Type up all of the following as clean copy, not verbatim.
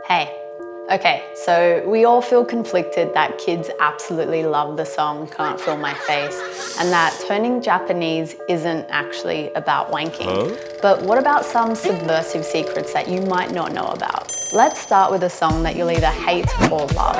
Hey. Okay, so we all feel conflicted that kids absolutely love the song Can't Feel My Face and that turning Japanese isn't actually about wanking. But what about some subversive secrets that you might not know about? Let's start with a song that you'll either hate or love,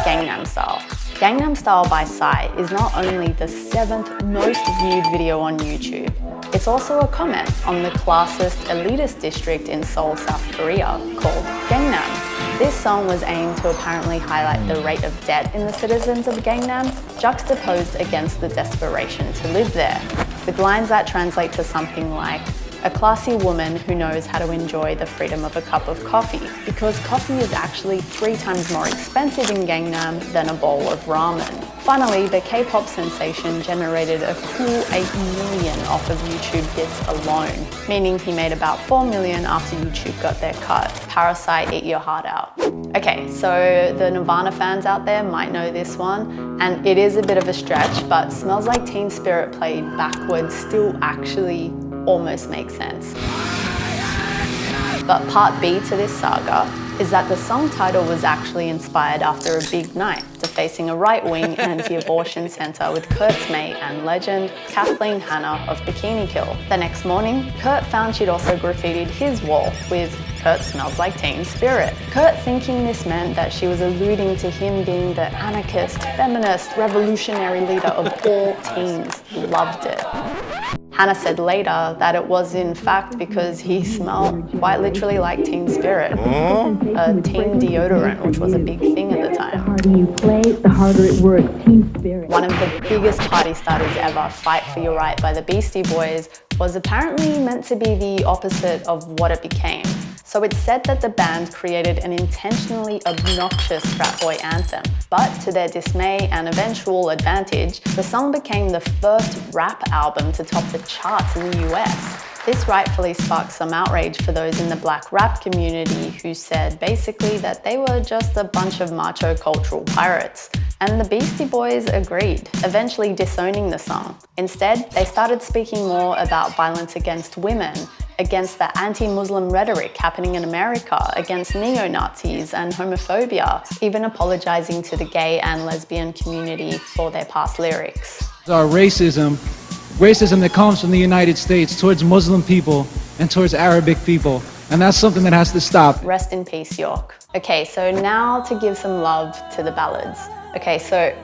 Gangnam Style. Gangnam Style by Psy is not only the 7th most viewed video on YouTube, it's also a comment on the classist elitist district in Seoul, South Korea called Gangnam. This song was aimed to apparently highlight the rate of debt in the citizens of Gangnam, juxtaposed against the desperation to live there, with lines that translate to something like, a classy woman who knows how to enjoy the freedom of a cup of coffee, because coffee is actually 3 times more expensive in Gangnam than a bowl of ramen. Finally, the K-pop sensation generated a cool 8 million off of YouTube hits alone, meaning he made about 4 million after YouTube got their cut. Parasite, eat your heart out. Okay, so the Nirvana fans out there might know this one, and it is a bit of a stretch, but Smells Like Teen Spirit played backwards still actually almost makes sense. But part B to this saga is that the song title was actually inspired after a big night defacing a right-wing anti-abortion centre with Kurt's mate and legend Kathleen Hanna of Bikini Kill. The next morning, Kurt found she'd also graffitied his wall with Kurt smells like teen spirit. Kurt, thinking this meant that she was alluding to him being the anarchist, feminist, revolutionary leader of all teens, loved it. Hannah said later that it was in fact because he smelled quite literally like teen spirit, a teen deodorant, which was a big thing at the time. The harder you play, the harder it works. Teen spirit. One of the biggest party starters ever, Fight for Your Right by the Beastie Boys, was apparently meant to be the opposite of what it became. So it's said that the band created an intentionally obnoxious frat boy anthem, but to their dismay and eventual advantage, the song became the first rap album to top the charts in the US. This rightfully sparked some outrage for those in the black rap community who said basically that they were just a bunch of macho cultural pirates. And the Beastie Boys agreed, eventually disowning the song. Instead, they started speaking more about violence against women, against the anti-Muslim rhetoric happening in America, against neo-Nazis and homophobia, even apologizing to the gay and lesbian community for their past lyrics. Our racism that comes from the United States towards Muslim people and towards Arabic people, and that's something that has to stop. Rest in peace, York. Okay, so now to give some love to the ballads. Okay, so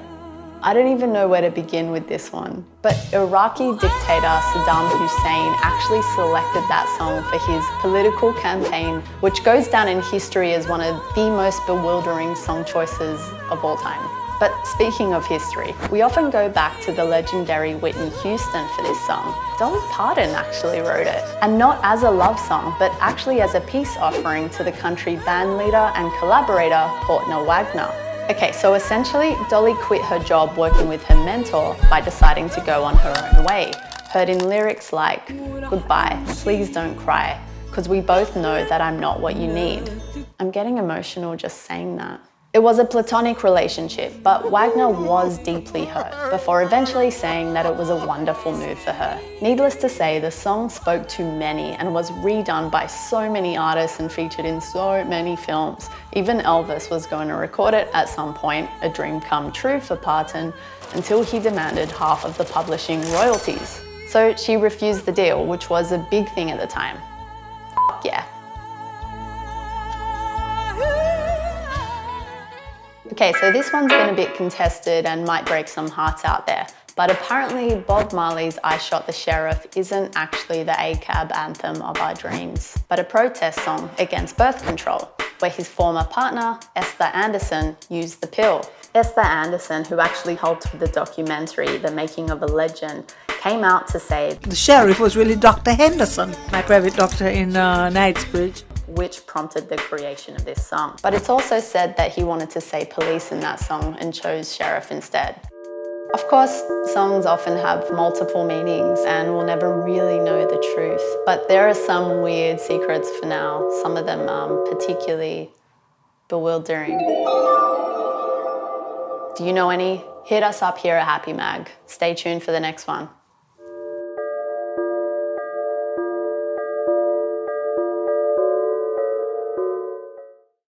I don't even know where to begin with this one, but Iraqi dictator Saddam Hussein actually selected that song for his political campaign, which goes down in history as one of the most bewildering song choices of all time. But speaking of history, we often go back to the legendary Whitney Houston for this song. Dolly Parton actually wrote it, and not as a love song, but actually as a peace offering to the country band leader and collaborator Portner Wagner. Okay, so essentially, Dolly quit her job working with her mentor by deciding to go on her own way. Heard in lyrics like, goodbye, please don't cry, because we both know that I'm not what you need. I'm getting emotional just saying that. It was a platonic relationship, but Wagner was deeply hurt before eventually saying that it was a wonderful move for her. Needless to say, the song spoke to many and was redone by so many artists and featured in so many films. Even Elvis was going to record it at some point, a dream come true for Parton, until he demanded half of the publishing royalties. So she refused the deal, which was a big thing at the time. F yeah. Okay, so this one's been a bit contested and might break some hearts out there, but apparently Bob Marley's I Shot the Sheriff isn't actually the ACAB anthem of our dreams, but a protest song against birth control, where his former partner, Esther Anderson, used the pill. Esther Anderson, who actually helped with the documentary The Making of a Legend, came out to say the sheriff was really Dr. Henderson, my private doctor in Knightsbridge, which prompted the creation of this song. But it's also said that he wanted to say police in that song and chose sheriff instead. Of course, songs often have multiple meanings and we'll never really know the truth, but there are some weird secrets for now, some of them particularly bewildering. Do you know any? Hit us up here at Happy Mag. Stay tuned for the next one.